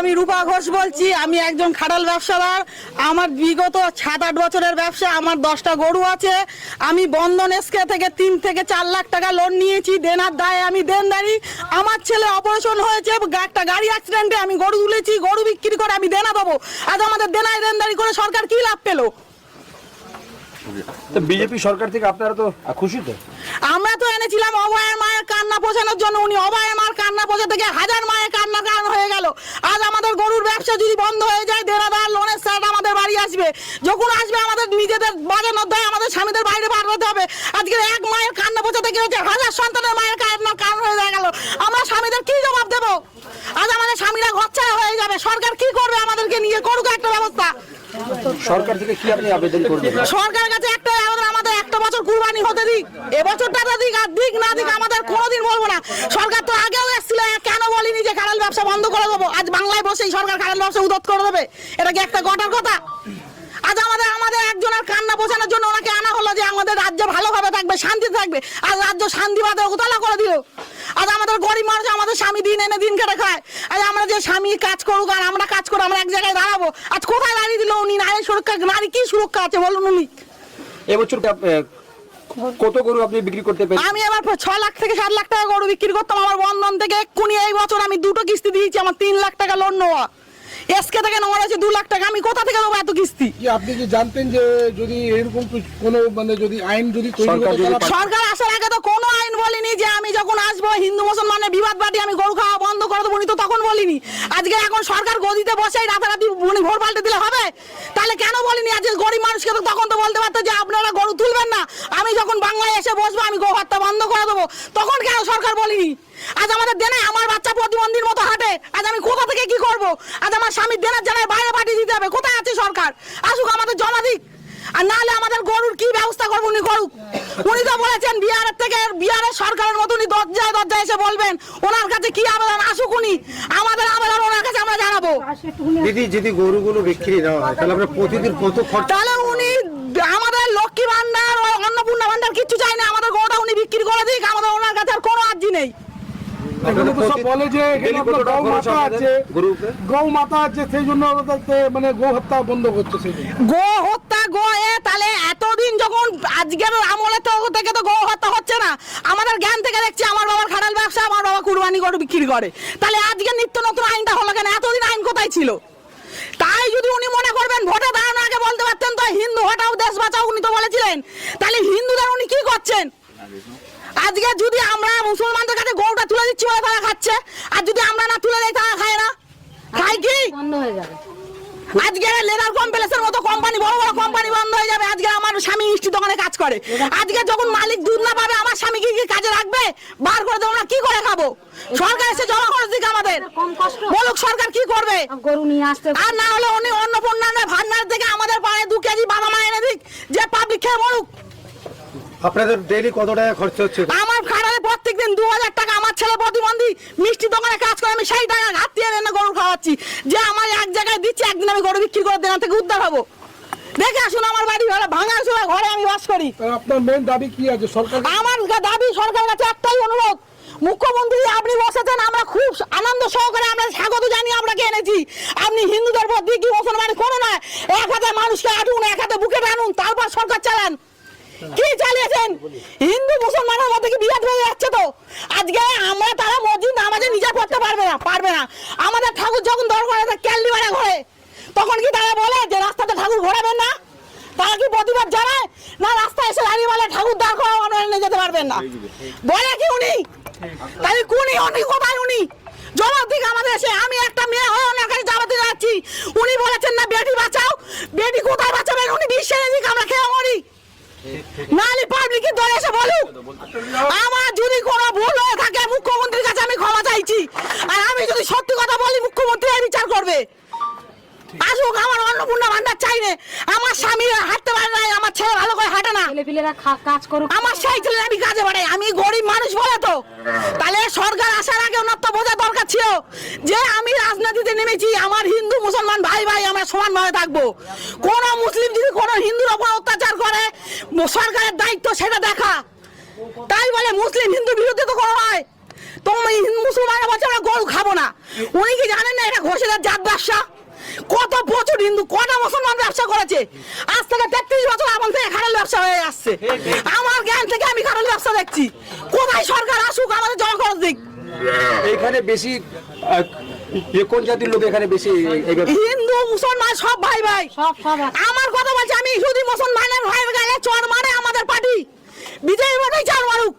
আমি রূপা ঘোষ বলছি। আমি একজন খাটাল ব্যবসাদার। আমার বিগত 7-8 বছরের ব্যবসা। আমার 10টা গরু আছে। আমি বন্ধন এসকে থেকে 3 থেকে 4 লাখ টাকা লোন নিয়েছি। দেনার দায়ে আমি দেনদারি। আমার ছেলে অপারেশন হয়েছে, একটা গাড়ি অ্যাক্সিডেন্টে আমি গরু তুলেছি। গরু বিক্রি করে আমি দেনা দেবো। আজ আমাদের দেনায় দেনদারি করে সরকার কি লাভ পেলো? বিজেপি সরকার থেকে আপনারা তো খুশি তো? আমরা তো এনেছিলাম অভয়ের মায়ের কান্না পোষানোর জন্য। উনি অভয়ের মায়ের কান্না পোষা থেকে 1000 মায়ের কান্নার কারণ হয়ে গেল। আজ আমাদের গরুর ব্যবসা যদি বন্ধ হয়ে যায়, দেনাদার লোনের স্যার আমাদের বাড়ি আসবে। যখন আসবে আমাদের নিজেদের বাজানোর দায় আমাদের স্বামীদের বাইরে পাঠাতে হবে। আজকে এক মায়ের কান্না পোষা থেকে হচ্ছে 1000 সন্তানের মায়ের কান্নার কারণ হয়ে গেল। আমরা স্বামীদের কি জবাব দেবো? আজ আমাদের স্বামীরা ঘরছাড়া হয়ে যাবে। সরকার কি করবে? আমাদেরকে নিয়ে করুক একটা ব্যবস্থা। সরকার থেকে কি আপনি আবেদন করবেন? সরকারের কাছে একটা আবেদন, আমাদের একটা বছর কুরবানি হতে দিক। এবছরটা দিক, আর দিক না দিক আমাদের কোনোদিন বলবো না। সরকার তো আগেও এসেছিল, কেন বলিনি যে খাটাল ব্যবসা বন্ধ করে দেবো? আজ বাংলায় বসেই সরকার খাটাল ব্যবসা উদ্যোগ করে দেবে? এটা কি একটা গটার কথা? আজ আমাদের একজনের কান্না বোঝানোর জন্য ওনাকে আনা হলো যে আমাদের রাজ্য ভালোভাবে থাকবে, শান্তি থাকবে। আর রাজ্য শান্তি বাদে উতলা করে দিল। আজ আমাদের গরিব মানুষ, আমাদের স্বামী দিন এনে দিন কেটে খায়। আজ আমরা যে স্বামী কাজ করুক আর আমরা কাজ করবো, আমরা এক জায়গায় দাঁড়াবো। আজ কোথায় দাঁড়িয়ে দিল উনি? নারী সুরক্ষা, নারী কি সুরক্ষা আছে বলুন উনি? এবছর কত গরু আপনি বিক্রি করতে পেরেছেন? আমি এবার 6 লাখ থেকে 7 লাখ টাকা গরু বিক্রি করতাম আমার বন্ধন থেকে। এক্ষুনি এই বছর আমি 2টো কিস্তি দিয়েছি। আমার 3 লাখ টাকা লোন নেওয়া। এসকে থেকে নেওয়া হয়েছে 2 লাখ টাকা। আমি কোথা থেকে দেবো এত কিস্তি? আপনি কি জানতেন যে যদি এরকম কোনো যদি আইন যদি সরকার আসার আগে তো কোনো আইন বলিনি যে আমি যখন আসবো হিন্দু মুসলমানের বিবাদ বাটি আমি গরু খাওয়া বন্ধ করে দেবো। উনি তো তখন বলিনি। আজকে এখন সরকার গদিতে বসে রাতারাতি উনি ভোট পাল্টে দিলে হবে? তাহলে কেন বলিনি? আজকে গরিব মানুষকে তো তখন তো বলতে পারতো যে আপনারা গরু তুলবেন না। আমি যখন বাংলায় এসে বসবো আমি গো হত্যা বন্ধ করে দেবো। তখন কেন সরকার বলিনি? আজ আমাদের দেনে আমার বাচ্চা প্রতিবন্ধীর মতো হাঁটে। আজ আমি কোথা থেকে কি করব? আজ আমার স্বামীর দেনার জানায় বাইরে পাঠিয়ে দিতে হবে। কোথায় আছে সরকার? আসুক, আমাদের জমা দিক। আর না হলে আমাদের গরুর কি ব্যবস্থা করবো উনি করুক। উনি তো বলেছেন বিহারের সরকারের মতো উনি দরজায় দরজায় এসে বলবেন। ওনার কাছে কি আবেদন? আসুক উনি, আমাদের আবেদন ওনার কাছে আমরা জানাবো। দিদি, যদি গরুগুলো বিক্রি না হয় তাহলে আমরা প্রতিদিন কত খরচ? তাহলে উনি আমাদের লক্ষ্মী ভান্ডার, অন্নপূর্ণা ভান্ডার কিচ্ছু চাই না। আমাদের গরুটা উনি বিক্রি করে দিক। আমাদের ওনার কাছে আর কোনো আর্জি নেই। বলে যে গৌ মাতা আছে সেই জন্য গো হত্যা বন্ধ করছে। সেই গো হত্যা তাহলে এতদিন যখন আজকের আমলের থেকে তো গো হত্যা হচ্ছে না। আমাদের জ্ঞান থেকে দেখছি আমার বাবার খাটাল ব্যবসা, আমার বাবা কুরবানি গরু বিক্রি করে। তাহলে আজকে নিত্য নতুন আইনটা হলো কেন? এতদিন আইন কোথায় ছিল? তাই যদি উনি মনে করবেন ভোটে দাঁড়ানোর আগে বলতে পারতেন তো হিন্দু হটাও দেশ বাঁচাও, উনি তো বলেছিলেন। তাহলে হিন্দুদের উনি কি করছেন? আজকে যদি আমরা মুসলমানদের কাছে গরুটা তুলে দিচ্ছি বলে তারা খাচ্ছে, আর যদি আমরা না তুলে দেয় তারা খায় না। খায় কি? বন্ধ হয়ে যাবে। আজকে লেদার কমপ্লেক্সের মতো কোম্পানি, বড় বড় কোম্পানি বন্ধ হয়ে যাবে। আজকে আমার স্বামী মিষ্টি দোকানে কাজ করে। আজকে যখন মালিক দুধ না পাবে আমার স্বামী কি কাজে রাখবে? বার করে দেবো না, কি করে খাবো? সরকার এসে জমা করে দিক আমাদের, বলুক সরকার কি করবে। গরু নিয়ে আসতে আর না হলে উনি অন্নপূর্ণা ভান্ডার থেকে আমাদের পায়ে 2 কেজি বাদাম এনে দিক, যে পাবলিক খেয়ে মরুক। আপনাদের ডেইলি কত টাকা খরচ হচ্ছে? আমার খাটালে প্রত্যেকদিন 2000 টাকা। আমার ছেলে প্রতিবন্ধী, মিষ্টি দোকানে কাজ করে। আমি সেই টাকা ঘাট দিয়ে এনে গরু খাওয়াচ্ছি। যে আমার এক জায়গায় দিচ্ছি, একদিন আমি গরু বিক্রি করে দেনা থেকে উদ্ধার হবো। দেখে আসুন আমার বাড়ি ভাঙা চোরা ঘরে আমি বাস করি। আপনার মেন দাবি কি আছে সরকার? আমার দাবি সরকারের কাছে একটাই অনুরোধ, মুখ্যমন্ত্রী আপনি বসেছেন, আমরা খুব আনন্দ সহকারে আমরা স্বাগত জানিয়ে আপনাকে এনেছি। আপনি হিন্দুদের পর দিয়ে কি মুসলমান কোনো না, এক হাতে মানুষকে আটুন, এক হাতে বুকে টানুন, তারপর সরকার চালান। কি চালিয়েছেন? হিন্দু মুসলমানের মধ্যে কি বিরাট হয়ে যাচ্ছে তো? আজকে আমরা তারা মসজিদ নামাজে নিজে পড়তে পারবে না। আমাদের ঠাকুর যখন দরকার হয় ক্যান্ডি বাড়া ঘরে, তখন কি তারা বলে যে রাস্তাতে ঠাকুর ঘোরাবেন না? তারা কি প্রতিবাদ জানায় না? রাস্তায় এসে দাঁড়িয়ে বলে ঠাকুর দাঁড় করা নিয়ে যেতে পারবেন না, বলে কি উনি? তাহলে উনি কোথায়? উনি জবাব দিক আমাদের এসে। আমি একটা মেয়ে হয়ে ওনার কাছে জবাব দিতে যাচ্ছি। উনি বলেছেন না বেটি বাঁচাও, বেটি কোথায় বাঁচাবেন? উনি বিশ্বের দিক আমরা খেয়ে মরি। নালি পাবলিকের দলে এসে বলুক। আমার যদি কোনো ভুল হয়ে থাকে মুখ্যমন্ত্রীর কাছে আমি ক্ষমা চাইছি। আর আমি যদি সত্যি কথা বলি মুখ্যমন্ত্রী বিচার করবে। আসুক, আমার অন্নপূর্ণা ভান্ডার চাই না। আমার স্বামী হাঁটতে পারে না, আমার ছেলে ভালো করে হাঁটে না। ছেলেপিলেরা কাজ করুক। আমার সেই ছেলে আমি কাজে বাড়াই। আমি গরিব মানুষ বলে তো। তাহলে সরকার আসার আগে ওনার তো বোঝা দরকার ছিল যে আমি রাজনীতিতে নেমেছি, আমার হিন্দু মুসলমান ভাই ভাই আমরা সমানভাবে থাকবো। কোন মুসলিম যদি কোনো হিন্দুর ওপর অত্যাচার করে সরকারের দায়িত্ব সেটা দেখা। তাই বলে মুসলিম হিন্দু বিরুদ্ধে তো কোনো হয়। তো মুসলমানরা বলছে আমরা গরু খাবো না। উনি কি জানেন না এটা ঘোষের মন্দিরের জাত ব্যবসা, কত প্রচুর হিন্দু, কটা মুসলমান ব্যবসা করেছে। আজ থেকে 33 বছর আমল থেকে খারাপ ব্যবসা হয়ে আসছে। আমার জ্ঞান থেকে আমি খারাপ ব্যবসা দেখছি। কোথায় সরকার আসুক, আমাদের জমা খরচ দিক। এখানে বেশি কোন জাতির লোক এখানে বেশি এই ব্যবসা? হিন্দু মুসলমান সব ভাই ভাই। সব আছে। আমার কথা বলছি, আমি যদি মুসলমানের ভাইয়ের গায়ে চড় মারে আমাদের পার্টি বিজয়ী ভোটেই চড় মারুক,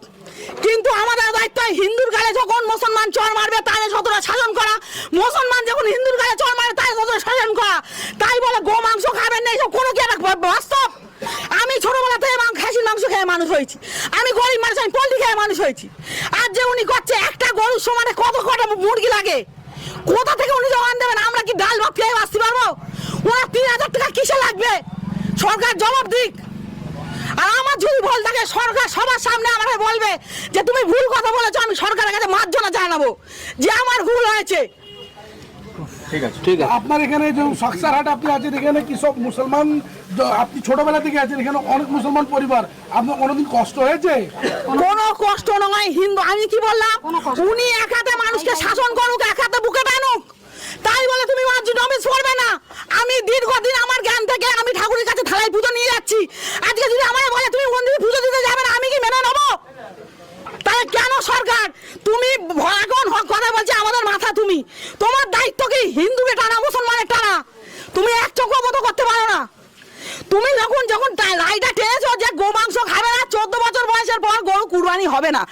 কিন্তু আমাদের দায়িত্ব হিন্দুর গায়ে যখন মুসলমান চড় মারবে তাদের যতটা শাসন করা, মুসলমান যখন হিন্দুর গায়ে চড় মারে তাদের যতটা শাসন করা। তাই বলে গো মাংস খাবেন না, এইসব কোনো কি একটা বাস্তব? আমি ছোটবেলা থেকে খাসির মাংস খেয়ে মানুষ হয়েছি, আমি গরিব মানুষ, আমি পোল্ট্রি খেয়ে মানুষ হয়েছি। আর যে উনি করছে একটা গরুর সমানে কত কটা মুরগি লাগে, কোথা থেকে উনি জবান দেবেন? আমরা কি ডাল ভাত খেয়ে বাঁচতে পারবো? ওনার 3000 টাকা কিসে লাগবে? সরকার জবাব দিক। আর আমার যদি ভুল থাকে, সরকার সবার সামনে আমাকে বলবে যে তুমি ভুল কথা বলেছো, আমি সরকারের কাছে মার্জনা জানাবো যে আমার ভুল হয়েছে। ঠিক আছে, ঠিক আছে। আপনার এখানে যে সাকসারহাট আপনি আছেন, এখানে কি সব মুসলমান? আপনি ছোটবেলা থেকে আছেন, এখানে অনেক মুসলমান পরিবার, আপনার কোনোদিন কষ্ট হয়েছে? কোনো কষ্ট নয়। হিন্দু, আমি কি বললাম, কোনো কষ্ট। উনি এক হাতে মানুষকে শাসন করুক, এক হাতে বুকে টানুক, তাই বলে তুমি মসজিদ নমিজ পড়বে না। আমি দীর্ঘদিন আমার জ্ঞান থেকে আমি ঠাকুরের কাছে থালায় পুজো নিয়ে যাচ্ছি। আজকে যদি আমায় বলে তুমি মন্দিরে পুজো দিতে যাবে না, আমি কি মেনে নেবো? তাহলে কেন সরকার তুমি এখন কথা বলছে আমাদের মাথা? তুমি তোমার দায়িত্ব কি হিন্দুকে টানা মুসলমানের টানা? তুমি এক চোখ মতো করতে পারো না। তুমি যখন রায়টা টেনেছো যে গো মাংস খাবে না, 14 বছর বয়সের পর গরু কুরবানি হবে না,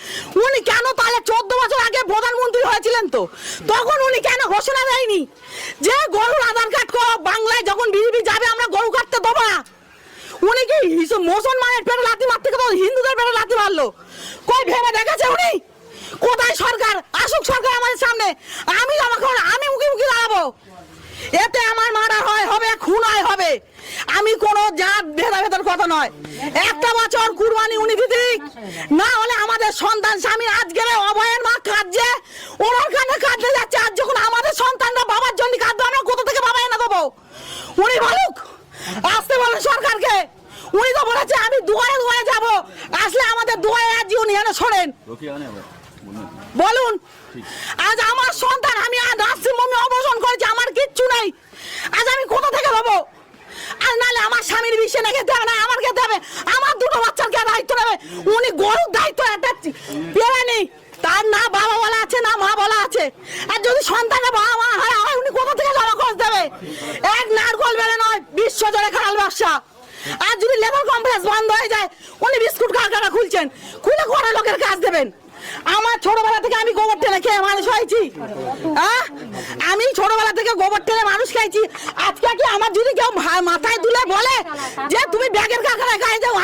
উনি কেন তাহলে 14 বছর আগে প্রধানমন্ত্রী হয়েছিলেন তো, তখন উনি কেন ঘোষণা দেয়নি যে গরুর আধার কার্ড করো, বাংলায় যখন বিজেপি যাবে আমরা গরু কাটতে দেবো না? উনি কি মুসলমানের পেটে লাথি মারতে গেল, হিন্দুদের পেটে লাথি মারলো? কই ভেবে দেখেছে উনি? কোথায় সরকার? আসুক সরকার আমাদের সামনে, আমি মুখে মুখে দাঁড়াবো। এতে আমার মারা হয় হবে, খুন হয় হবে। আমি কোনো জাত ভেদাভেদের কথা নয়। একটা বছর কুরবানি উনি দিদিক, না হলে আমাদের সন্তান স্বামী আজকের অভয়ের মা কাঁদছে, ওনার কানে কাঁদতে যাচ্ছে। আজ যখন আমাদের সন্তানরা বাবার জন্য কাঁদবে, আমরা কোথা থেকে বাবা এনে দেবো? উনি বলুক, আসতে বলেন সরকারকে। উনি তো বলেছে আমি দুয়ারে দুয়ারে যাবো, আসলে আমাদের দুয়ারে আজ উনি এনে শোনেন। বলুন, আজ আমার সন্তান, আমি নার্সিং হোমে অপারেশন করেছি, আমার কিচ্ছু নেই, আজ আমি কোথা থেকে দেবো? আর নাহলে আমার স্বামীর বিষে না খেতে হবে, না আমার খেতে হবে, আমার দুটো বাচ্চার কে দায়িত্ব নেবে? উনি গরুর দায়িত্ব একটা পেয়ে নেই, তার না বাবা বলা আছে না মা বলা আছে। আর যদি সন্তানের বাবা মা হয়, উনি কোথা থেকে জমা খরচ দেবে? এক নারকল বেড়ে নয়, বিশ্ব জুড়ে খারাপ ব্যবসা। আর যদি লেবার কমপ্লেক্স বন্ধ হয়ে যায়, উনি বিস্কুট কারখানা খুলছেন, খুলে ঘরে লোকের কাজ দেবেন। আমার ছোটবেলা থেকে আমি গোবর টেনে খেয়ে মানুষ হয়েছি। আমি ছোটবেলা থেকে গোবর টেনে মানুষ খাইছি। আজকে কি আমার যদি কেউ মাথায় তুলে বলে যে তুমি ব্যাগের কারখানায় খাই যাও,